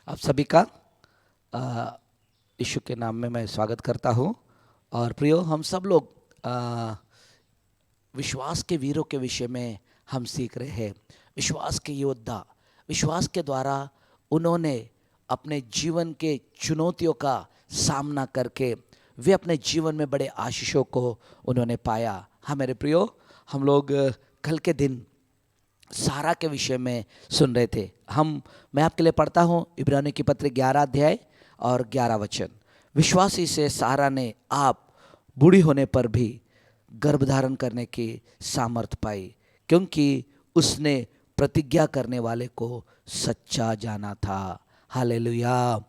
आप सभी का यीशु के नाम में मैं स्वागत करता हूँ। और प्रियो, हम सब लोग विश्वास के वीरों के विषय में हम सीख रहे हैं। विश्वास के योद्धा, विश्वास के द्वारा उन्होंने अपने जीवन के चुनौतियों का सामना करके वे अपने जीवन में बड़े आशीषों को उन्होंने पाया। हाँ मेरे प्रियो, हम लोग कल के दिन सारा के विषय में सुन रहे थे। मैं आपके लिए पढ़ता हूँ इब्रानियों की पत्री 11 अध्याय और 11 वचन। विश्वासी से सारा ने आप बूढ़ी होने पर भी गर्भ धारण करने की सामर्थ पाई, क्योंकि उसने प्रतिज्ञा करने वाले को सच्चा जाना था। हालेलुया।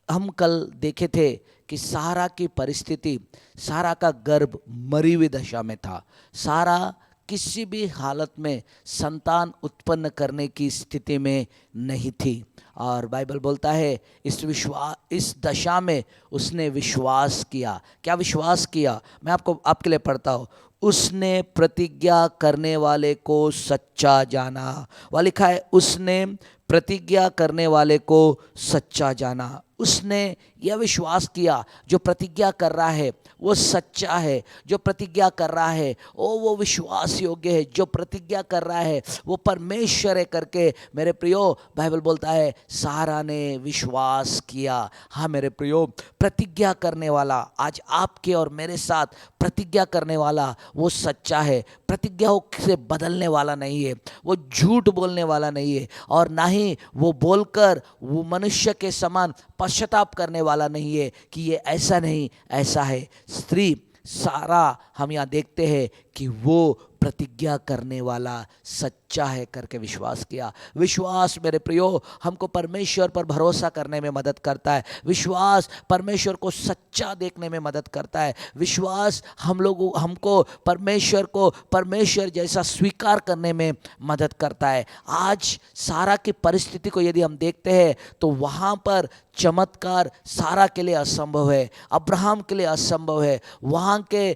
हम कल देखे थे कि सारा की परिस्थिति, सारा का गर्भ मरी हुई दशा में था। सारा किसी भी हालत में संतान उत्पन्न करने की स्थिति में नहीं थी। और बाइबल बोलता है इस दशा में उसने विश्वास किया। क्या विश्वास किया? मैं आपके लिए पढ़ता हूँ। उसने प्रतिज्ञा करने वाले को सच्चा जाना। वह लिखा है, उसने प्रतिज्ञा करने वाले को सच्चा जाना। उसने यह विश्वास किया, जो प्रतिज्ञा कर रहा है वो सच्चा है। जो प्रतिज्ञा कर रहा है वो विश्वास योग्य है। जो प्रतिज्ञा कर रहा है वो परमेश्वर है करके मेरे प्रियो बाइबल बोलता है सारा ने विश्वास किया। हाँ मेरे प्रियो, प्रतिज्ञा करने वाला, आज आपके और मेरे साथ प्रतिज्ञा करने वाला वो सच्चा है। प्रतिज्ञाओं से बदलने वाला नहीं है, वो झूठ बोलने वाला नहीं है, और ना ही वो बोलकर वो मनुष्य के समान पश्चाताप करने वाला नहीं है कि ये ऐसा नहीं ऐसा है। स्त्री सारा हम यहाँ देखते हैं कि वो प्रतिज्ञा करने वाला सच्चा है करके विश्वास किया। विश्वास मेरे प्रियो हमको परमेश्वर पर भरोसा करने में मदद करता है। विश्वास परमेश्वर को सच्चा देखने में मदद करता है। विश्वास हमको परमेश्वर जैसा स्वीकार करने में मदद करता है। आज सारा की परिस्थिति को यदि हम देखते हैं तो वहाँ पर चमत्कार सारा के लिए असंभव है, अब्राहम के लिए असंभव है। वहाँ के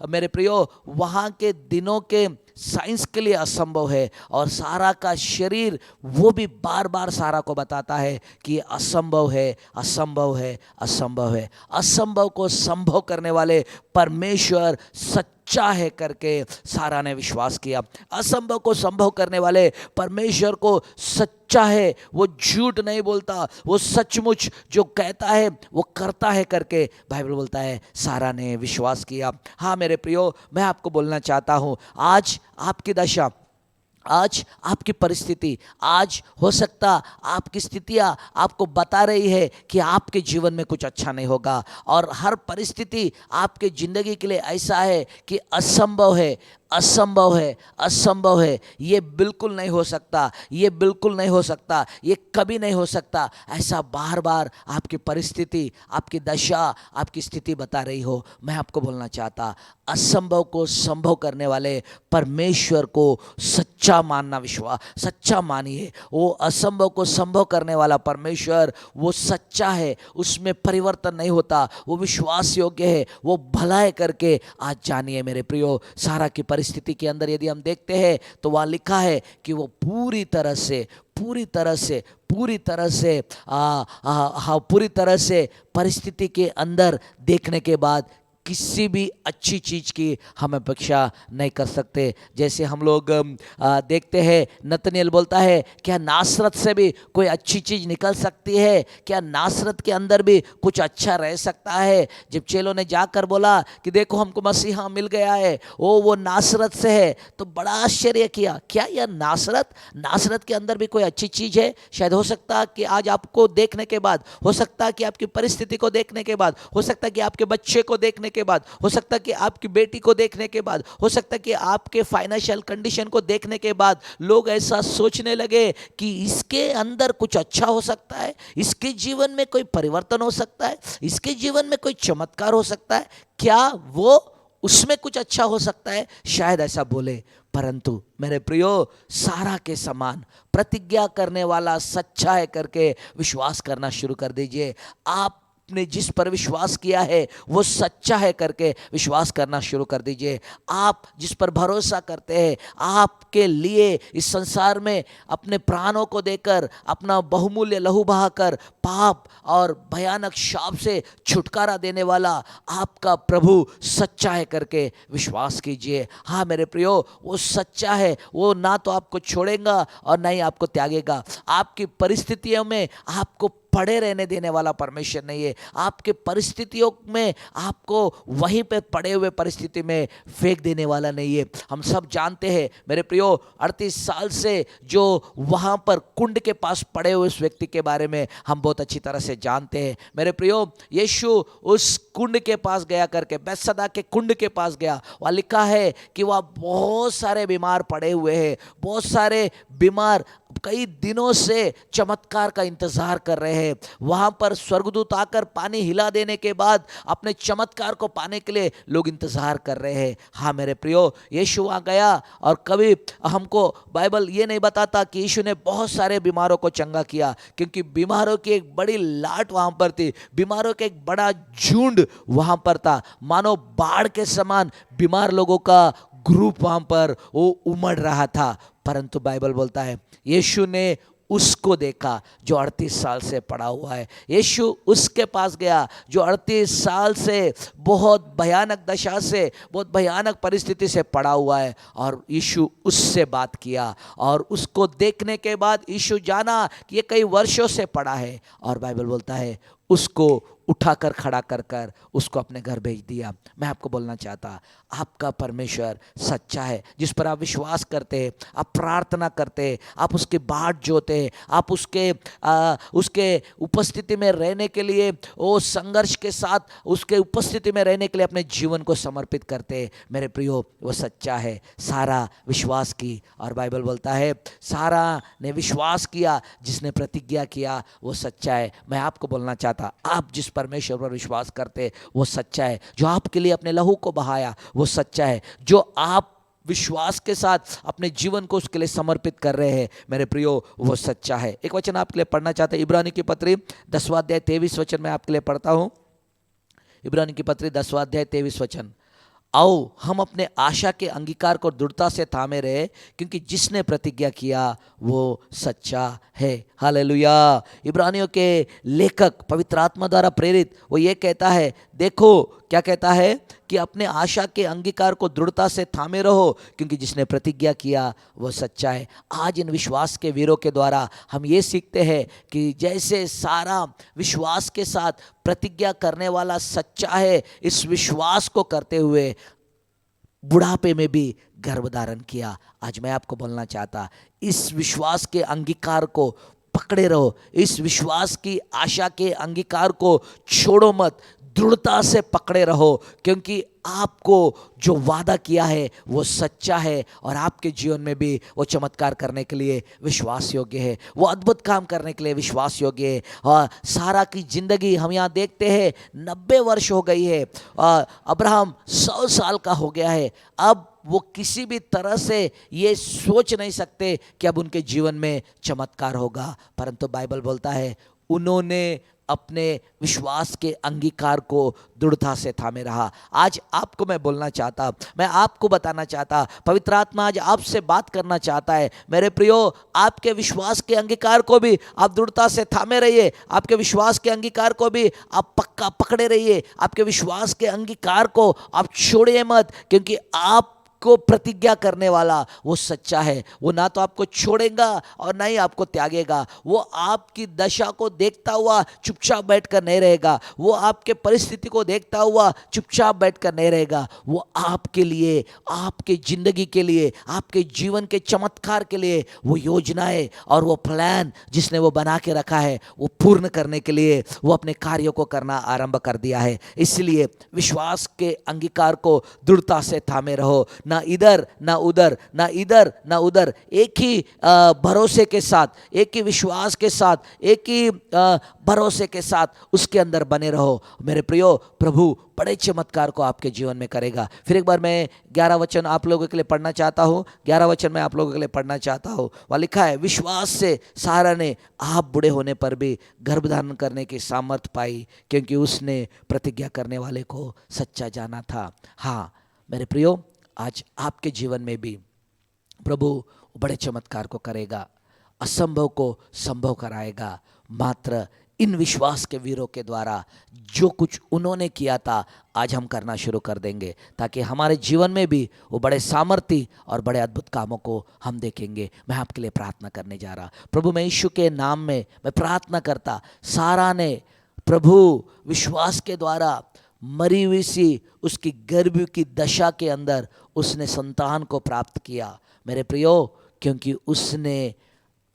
मेरे प्रियो वहाँ के दिनों के साइंस के लिए असंभव है। और सारा का शरीर वो भी बार बार सारा को बताता है कि ये असंभव है, असंभव है, असंभव है। असंभव को संभव करने वाले परमेश्वर सच्चा है करके सारा ने विश्वास किया। असंभव को संभव करने वाले परमेश्वर को सच्चा है, वो झूठ नहीं बोलता, वो सचमुच जो कहता है वो करता है करके बाइबल बोलता है सारा ने विश्वास किया। हाँ मेरे प्रियो, मैं आपको बोलना चाहता हूँ, आज आपकी दशा, आज आपकी परिस्थिति, आज हो सकता आपकी स्थितियाँ आपको बता रही है कि आपके जीवन में कुछ अच्छा नहीं होगा। और हर परिस्थिति आपके ज़िंदगी के लिए ऐसा है कि असंभव है, असंभव है, असंभव है, ये बिल्कुल नहीं हो सकता, ये बिल्कुल नहीं हो सकता, ये कभी नहीं हो सकता, ऐसा बार बार आपकी परिस्थिति, आपकी दशा, आपकी स्थिति बता रही हो। मैं आपको बोलना चाहता, असंभव को संभव करने वाले परमेश्वर को सच्चा मानना, विश्वास सच्चा मानिए। वो असंभव को संभव करने वाला परमेश्वर वो सच्चा है, उसमें परिवर्तन नहीं होता, वो विश्वास योग्य है, वो भलाई करके आज जानिए मेरे प्रियो। सारा की परिस्थिति के अंदर यदि हम देखते हैं तो वहाँ लिखा है कि वो पूरी तरह से परिस्थिति के अंदर देखने के बाद किसी भी अच्छी चीज़ की हम अपेक्षा नहीं कर सकते। जैसे हम लोग देखते हैं, नतनेल बोलता है क्या नासरत से भी कोई अच्छी चीज़ निकल सकती है? क्या नासरत के अंदर भी कुछ अच्छा रह सकता है? जब चेलों ने जाकर बोला कि देखो हमको मसीहा मिल गया है, वो नासरत से है, तो बड़ा आश्चर्य किया, क्या यह नासरत के अंदर भी कोई अच्छी चीज़ है? शायद हो सकता कि आज आपको देखने के बाद, हो सकता कि आपकी परिस्थिति को देखने के बाद, हो सकता कि आपके बच्चे को देखने के बाद, हो सकता कि आपकी बेटी को देखने के बाद, हो सकता कि आपके फाइनेंशियल कंडीशन को देखने के बाद लोग ऐसा सोचने लगे कि इसके अंदर कुछ अच्छा हो सकता है, इसके जीवन में कोई परिवर्तन हो सकता है, इसके जीवन में कोई चमत्कार हो सकता है, क्या वो उसमें कुछ अच्छा हो सकता है? शायद ऐसा बोले, परंतु मेरे प्रियो सारा के समान प्रतिज्ञा करने वाला सच्चा है करके विश्वास करना शुरू कर दीजिए। आप आपने जिस पर विश्वास किया है वो सच्चा है करके विश्वास करना शुरू कर दीजिए। आप जिस पर भरोसा करते हैं, आपके लिए इस संसार में अपने प्राणों को देकर, अपना बहुमूल्य लहू बहाकर पाप और भयानक शाप से छुटकारा देने वाला आपका प्रभु सच्चा है करके विश्वास कीजिए। हाँ मेरे प्रियो, वो सच्चा है, वो ना तो आपको छोड़ेगा और ना ही आपको त्यागेगा। आपकी परिस्थितियों में आपको पड़े रहने देने वाला परमेश्वर नहीं है। आपके परिस्थितियों में आपको वहीं पे पड़े हुए परिस्थिति में फेंक देने वाला नहीं है। हम सब जानते हैं मेरे प्रियो, 38 साल से जो वहाँ पर कुंड के पास पड़े हुए उस व्यक्ति के बारे में हम बहुत अच्छी तरह से जानते हैं। मेरे प्रियो, यीशु उस कुंड के पास गया करके, बैतसैदा के कुंड के पास गया। वहाँ लिखा है कि वहाँ बहुत सारे बीमार पड़े हुए हैं, बहुत सारे बीमार कई दिनों से चमत्कार का इंतजार कर रहे हैं। वहां पर स्वर्गदूत आकर पानी हिला देने के बाद अपने चमत्कार को पाने के लिए लोग इंतजार कर रहे हैं। हाँ मेरे प्रियो, यीशु वहां गया और कभी हमको बाइबल ये नहीं बताता कि यीशु ने बहुत सारे बीमारों को चंगा किया, क्योंकि बीमारों की एक बड़ी लाट वहां पर थी, बीमारों का एक बड़ा झुंड वहां पर था। मानो बाढ़ के समान बीमार लोगों का ग्रुप वहां पर वो उमड़ रहा था। परंतु बाइबल बोलता है यीशु ने उसको देखा जो 38 साल से पड़ा हुआ है। यीशु उसके पास गया जो 38 साल से बहुत भयानक दशा से, बहुत भयानक परिस्थिति से पड़ा हुआ है, और यीशु उससे बात किया। और उसको देखने के बाद यीशु जाना कि ये कई वर्षों से पड़ा है, और बाइबल बोलता है उसको उठाकर खड़ा कर कर उसको अपने घर भेज दिया। मैं आपको बोलना चाहता, आपका परमेश्वर सच्चा है, जिस पर आप विश्वास करते हैं, आप प्रार्थना करते हैं, आप उसकी बाट जोते हैं, आप उसके उपस्थिति में रहने के लिए, वो संघर्ष के साथ उसके उपस्थिति में रहने के लिए अपने जीवन को समर्पित करते हैं। मेरे प्रियो, वो सच्चा है। सारा विश्वास की, और बाइबल बोलता है सारा ने विश्वास किया, जिसने प्रतिज्ञा किया वो सच्चा है। मैं आपको बोलना चाहता, आप जिस परमेश्वर पर विश्वास करते वो सच्चा है। जो आपके लिए अपने लहू को बहाया वो सच्चा है। जो आप विश्वास के साथ अपने जीवन को उसके लिए समर्पित कर रहे हैं मेरे प्रियो, वो सच्चा है। एक वचन आपके लिए पढ़ना चाहते हैं, इब्रानी की पत्री 10वां अध्याय 23 वचन मैं आपके लिए पढ़ता हूँ। इब्रानी की पत्री 10वां अध्याय 23 वचन। आओ हम अपने आशा के अंगीकार को दृढ़ता से थामे रहे, क्योंकि जिसने प्रतिज्ञा किया वो सच्चा है। हालेलुया। इब्रानियों के लेखक पवित्र आत्मा द्वारा प्रेरित वो ये कहता है, देखो क्या कहता है कि अपने आशा के अंगीकार को दृढ़ता से थामे रहो, क्योंकि जिसने प्रतिज्ञा किया वो सच्चा है। आज इन विश्वास के वीरों के द्वारा हम ये सीखते हैं कि जैसे सारा विश्वास के साथ प्रतिज्ञा करने वाला सच्चा है, इस विश्वास को करते हुए बुढ़ापे में भी गर्भ धारण किया। आज मैं आपको बोलना चाहता, इस विश्वास के अंगीकार को पकड़े रहो, इस विश्वास की आशा के अंगीकार को छोड़ो मत, दृढ़ता से पकड़े रहो, क्योंकि आपको जो वादा किया है वो सच्चा है, और आपके जीवन में भी वो चमत्कार करने के लिए विश्वास योग्य है, वो अद्भुत काम करने के लिए विश्वास योग्य है। और सारा की जिंदगी हम यहाँ देखते हैं 90 वर्ष हो गई है, और अब्राहम 100 साल का हो गया है। अब वो किसी भी तरह से ये सोच नहीं सकते कि अब उनके जीवन में चमत्कार होगा, परंतु बाइबल बोलता है उन्होंने अपने विश्वास के अंगीकार को दृढ़ता से थामे रहा। आज आपको मैं बोलना चाहता, मैं आपको बताना चाहता, पवित्र आत्मा आज आपसे बात करना चाहता है। मेरे प्रियो, आपके विश्वास के अंगीकार को भी आप दृढ़ता से थामे रहिए, आपके विश्वास के अंगीकार को भी आप पक्का पकड़े रहिए, आपके विश्वास के अंगीकार को आप छोड़िए मत, क्योंकि आप को प्रतिज्ञा करने वाला वो सच्चा है। वो ना तो आपको छोड़ेगा और ना ही आपको त्यागेगा। वो आपकी दशा को देखता हुआ चुपचाप बैठकर नहीं रहेगा, वो आपके परिस्थिति को देखता हुआ चुपचाप बैठकर नहीं रहेगा। वो आपके लिए, आपके जिंदगी के लिए, आपके जीवन के चमत्कार के लिए वो योजनाएं और वो प्लान जिसने वो बना के रखा है वो पूर्ण करने के लिए वो अपने कार्यों को करना आरंभ कर दिया है। इसलिए विश्वास के अंगीकार को दृढ़ता से थामे रहो। ना इधर ना उधर, ना इधर ना उधर, एक ही भरोसे के साथ, एक ही विश्वास के साथ, एक ही भरोसे के साथ उसके अंदर बने रहो। मेरे प्रियो, प्रभु बड़े चमत्कार को आपके जीवन में करेगा। फिर एक बार मैं 11 वचन आप लोगों के लिए पढ़ना चाहता हूँ। 11 वचन मैं आप लोगों के लिए पढ़ना चाहता हूँ। वहाँ लिखा है, विश्वास से सारा ने आप बूढ़े होने पर भी गर्भ धारण करने की सामर्थ पाई, क्योंकि उसने प्रतिज्ञा करने वाले को सच्चा जाना था। हाँ मेरे प्रियो, आज आपके जीवन में भी प्रभु बड़े चमत्कार को करेगा, असंभव को संभव कराएगा। मात्र इन विश्वास के वीरों के द्वारा जो कुछ उन्होंने किया था आज हम करना शुरू कर देंगे, ताकि हमारे जीवन में भी वो बड़े सामर्थी और बड़े अद्भुत कामों को हम देखेंगे। मैं आपके लिए प्रार्थना करने जा रहा। प्रभु मैं यीशु के नाम में मैं प्रार्थना करता, सारा ने प्रभु विश्वास के द्वारा मरी हुई सी उसकी गर्भ की दशा के अंदर उसने संतान को प्राप्त किया मेरे प्रियो, क्योंकि उसने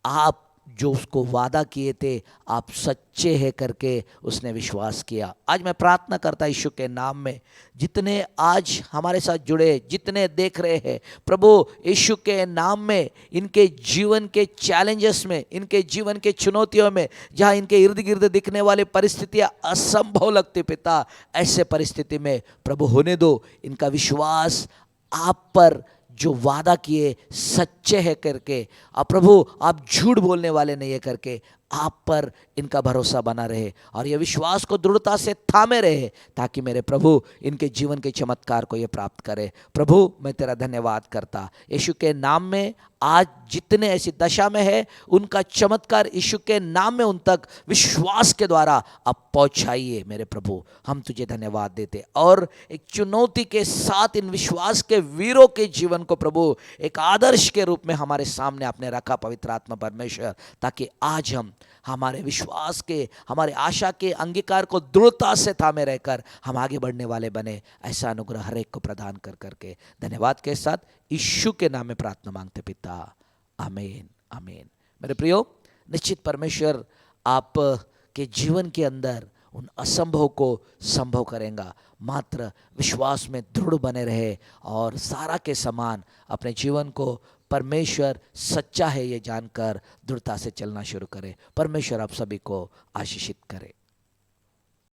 आप जो उसको वादा किए थे आप सच्चे हैं करके उसने विश्वास किया। आज मैं प्रार्थना करता यीशु के नाम में, जितने आज हमारे साथ जुड़े, जितने देख रहे हैं प्रभु यीशु के नाम में, इनके जीवन के चैलेंजेस में, इनके जीवन के चुनौतियों में, जहाँ इनके इर्द गिर्द दिखने वाली परिस्थितियाँ असंभव लगती पिता, ऐसे परिस्थिति में प्रभु होने दो, इनका विश्वास आप पर जो वादा किए सच्चे है करके, अब प्रभु आप झूठ बोलने वाले नहीं है करके आप पर इनका भरोसा बना रहे और ये विश्वास को दृढ़ता से थामे रहे, ताकि मेरे प्रभु इनके जीवन के चमत्कार को ये प्राप्त करे। प्रभु मैं तेरा धन्यवाद करता यीशु के नाम में। आज जितने ऐसी दशा में है उनका चमत्कार यीशु के नाम में उन तक विश्वास के द्वारा आप पहुंचाइए मेरे प्रभु। हम तुझे धन्यवाद देते और एक चुनौती के साथ इन विश्वास के वीरों के जीवन को प्रभु एक आदर्श के रूप में हमारे सामने आपने रखा पवित्र आत्मा परमेश्वर, ताकि आज हम हमारे विश्वास के, हमारे आशा के अंगीकार को दृढ़ता से थामे रहकर हम आगे बढ़ने वाले बने। ऐसा अनुग्रह हर एक को प्रदान कर करके धन्यवाद के साथ यीशु के नाम में प्रार्थना मांगते पिता, आमीन आमीन। मेरे प्रियो, निश्चित परमेश्वर आप के जीवन के अंदर उन असंभव को संभव करेगा। मात्र विश्वास में दृढ़ बने रहे और सारा के समान अपने जीवन को परमेश्वर सच्चा है ये जानकर दृढ़ता से चलना शुरू करें। परमेश्वर आप सभी को आशीषित करे।